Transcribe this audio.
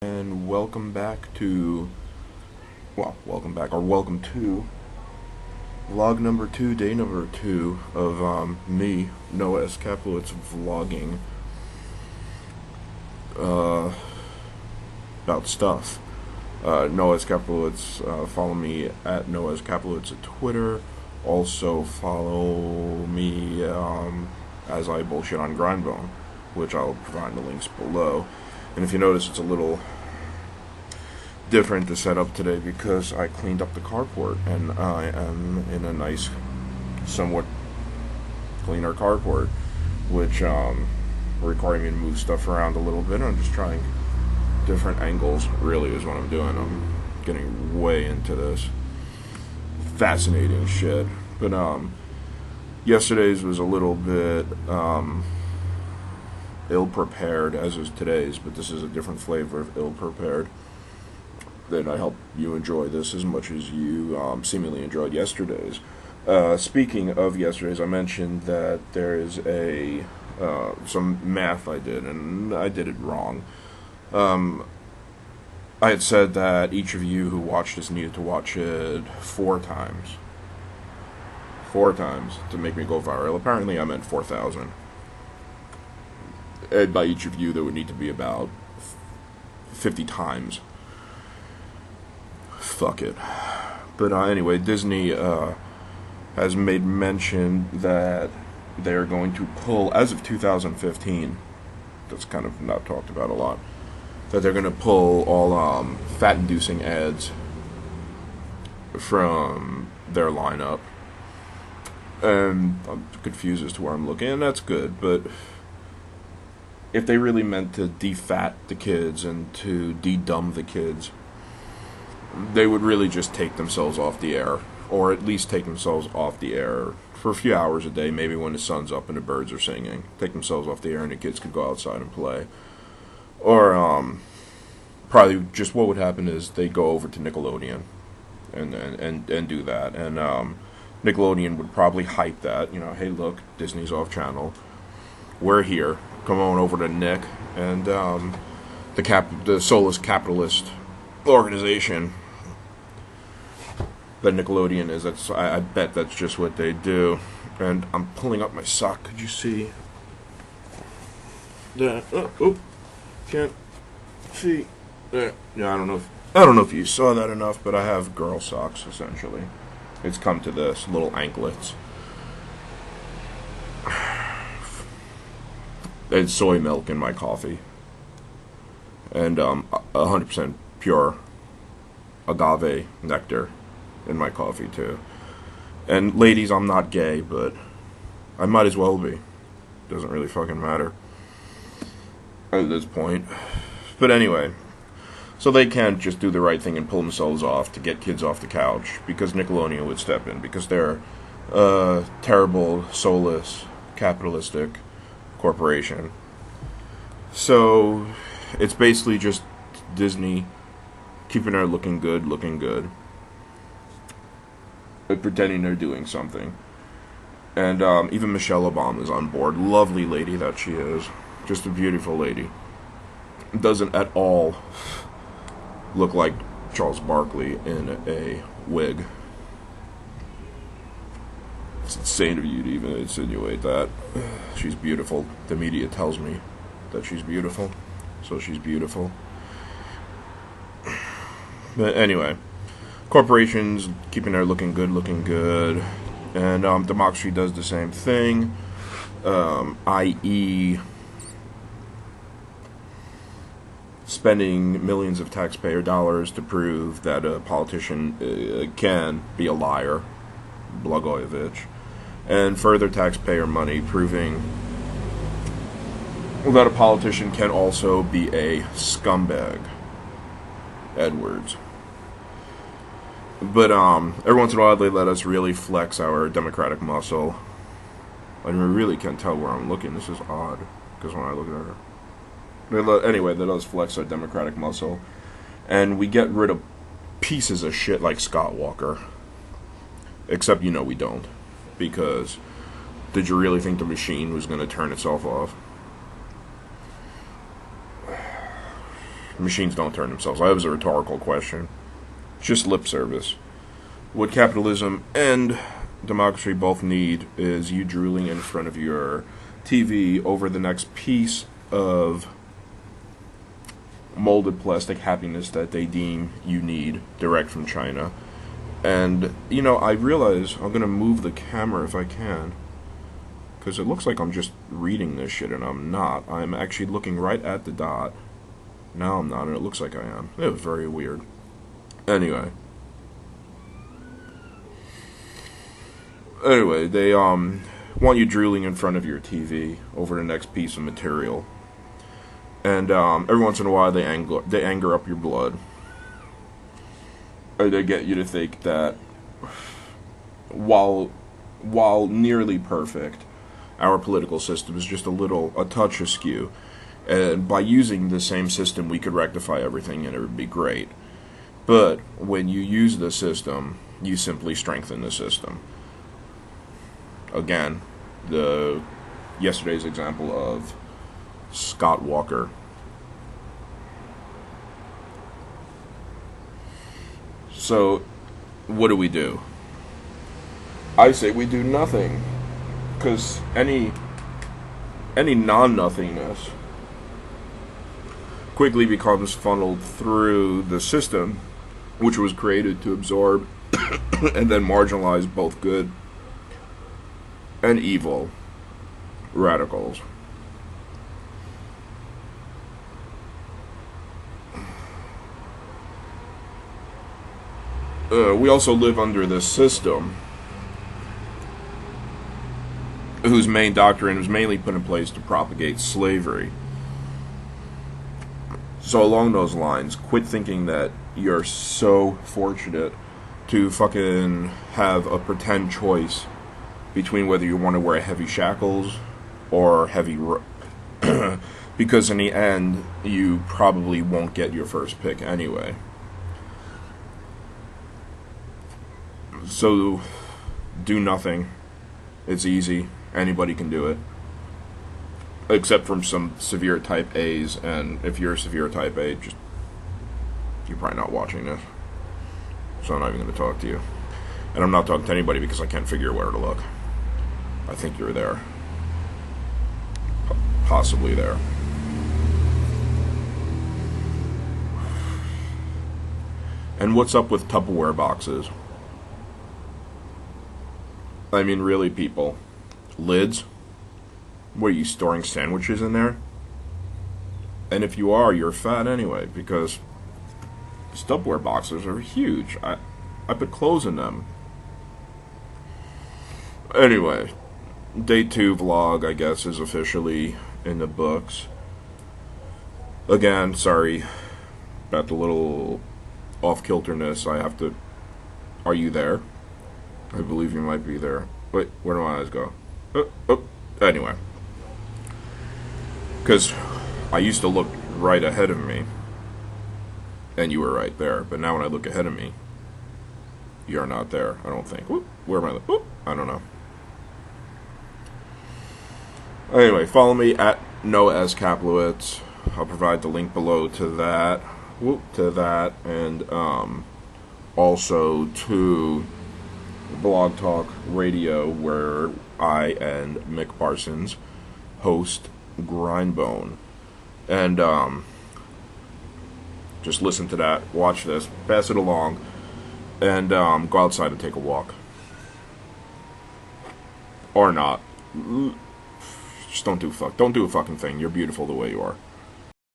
And welcome back to, welcome back, or welcome to vlog number 2, day number 2 of me, Noah S. Kaplowitz, vlogging about stuff. Noah S. Kaplowitz, follow me at Noah S. Kaplowitz at Twitter. Also follow me as I bullshit on Grindbone, which I'll provide the links below. And if you notice, it's a little different to set up today because I cleaned up the carport and I am in a nice, somewhat cleaner carport, which requiring me to move stuff around a little bit. I'm just trying different angles, really, is what I'm doing. I'm getting way into this fascinating shit. But yesterday's was a little bit ill-prepared, as is today's, but this is a different flavor of ill-prepared. Then I hope you enjoy this as much as you seemingly enjoyed yesterday's. Speaking of yesterday's, I mentioned that there is some math I did, and I did it wrong. I had said that each of you who watched this needed to watch it 4 times. 4 times to make me go viral. Apparently I meant 4,000. And by each of you, there would need to be about 50 times. Fuck it. But anyway, Disney has made mention that they're going to pull, as of 2015, that's kind of not talked about a lot, that they're going to pull all fat-inducing ads from their lineup. And I'm confused as to where I'm looking, and that's good, but if they really meant to defat the kids and to de-dumb the kids, they would really just take themselves off the air, or at least take themselves off the air for a few hours a day, maybe when the sun's up and the birds are singing. Take themselves off the air and the kids could go outside and play. Or probably just what would happen is they go over to Nickelodeon and do that. And Nickelodeon would probably hype that, hey look, Disney's off channel. We're here. Come on over to Nick, and the soulless capitalist organization that Nickelodeon is. I bet that's just what they do. And I'm pulling up my sock. Could you see? There. Oh, can't see. There. Yeah, I don't know if you saw that enough, but I have girl socks essentially. It's come to this, little anklets. There's soy milk in my coffee, and 100% pure agave nectar in my coffee too. And ladies, I'm not gay, but I might as well be. Doesn't really fucking matter at this point. But anyway, so they can't just do the right thing and pull themselves off to get kids off the couch, because Nickelodeon would step in, because they're a terrible, soulless, capitalistic corporation. So it's basically just Disney keeping her looking good, but pretending they're doing something. And even Michelle Obama is on board. Lovely lady that she is. Just a beautiful lady. Doesn't at all look like Charles Barkley in a wig. It's insane of you to even insinuate that. She's beautiful. The media tells me that she's beautiful, so she's beautiful. But anyway, corporations keeping her looking good, and democracy does the same thing, i.e. spending millions of taxpayer dollars to prove that a politician can be a liar, Blagojevich, and further taxpayer money proving that a politician can also be a scumbag, Edwards. But every once in a while they let us really flex our democratic muscle. I really can't tell where I'm looking. This is odd, because when I look at her, anyway, they let us flex our democratic muscle, and we get rid of pieces of shit like Scott Walker. Except, we don't. Because, did you really think the machine was going to turn itself off? Machines don't turn themselves. That was a rhetorical question. It's just lip service. What capitalism and democracy both need is you drooling in front of your TV over the next piece of molded plastic happiness that they deem you need direct from China. And, you know, I realize I'm going to move the camera if I can, because it looks like I'm just reading this shit, and I'm not. I'm actually looking right at the dot. Now I'm not, and it looks like I am. It was very weird. Anyway, they want you drooling in front of your TV over the next piece of material, and every once in a while they anger up your blood, or they get you to think that while nearly perfect, our political system is just a touch askew, and by using the same system we could rectify everything and it would be great. But when you use the system, you simply strengthen the system. Again, yesterday's example of Scott Walker. So, what do? I say we do nothing, because any non-nothingness quickly becomes funneled through the system, which was created to absorb and then marginalize both good and evil radicals. We also live under this system whose main doctrine was mainly put in place to propagate slavery. So along those lines, quit thinking that you're so fortunate to fucking have a pretend choice between whether you want to wear heavy shackles or heavy because in the end, you probably won't get your first pick anyway. So, do nothing. It's easy. Anybody can do it. Except from some severe type A's, and if you're a severe type A, you're probably not watching this. So I'm not even going to talk to you. And I'm not talking to anybody because I can't figure where to look. I think you're there. Possibly there. And what's up with Tupperware boxes? I mean, really, people. Lids? What, are you storing sandwiches in there? And if you are, you're fat anyway, because Tupperware boxes are huge. I put clothes in them. Anyway, day 2 vlog, I guess, is officially in the books. Again, sorry about the little off-kilterness. Are you there? I believe you might be there. Wait, where do my eyes go? Anyway. Because I used to look right ahead of me, and you were right there. But now when I look ahead of me, you're not there, I don't think. Where am I? I don't know. Anyway, follow me at Noah S. Kaplowitz. I'll provide the link below to that. And also to Blog Talk Radio, where I and Mick Parsons host Grindbone. And just listen to that, watch this, pass it along, and go outside and take a walk. Or not. Just don't do a fucking thing. You're beautiful the way you are.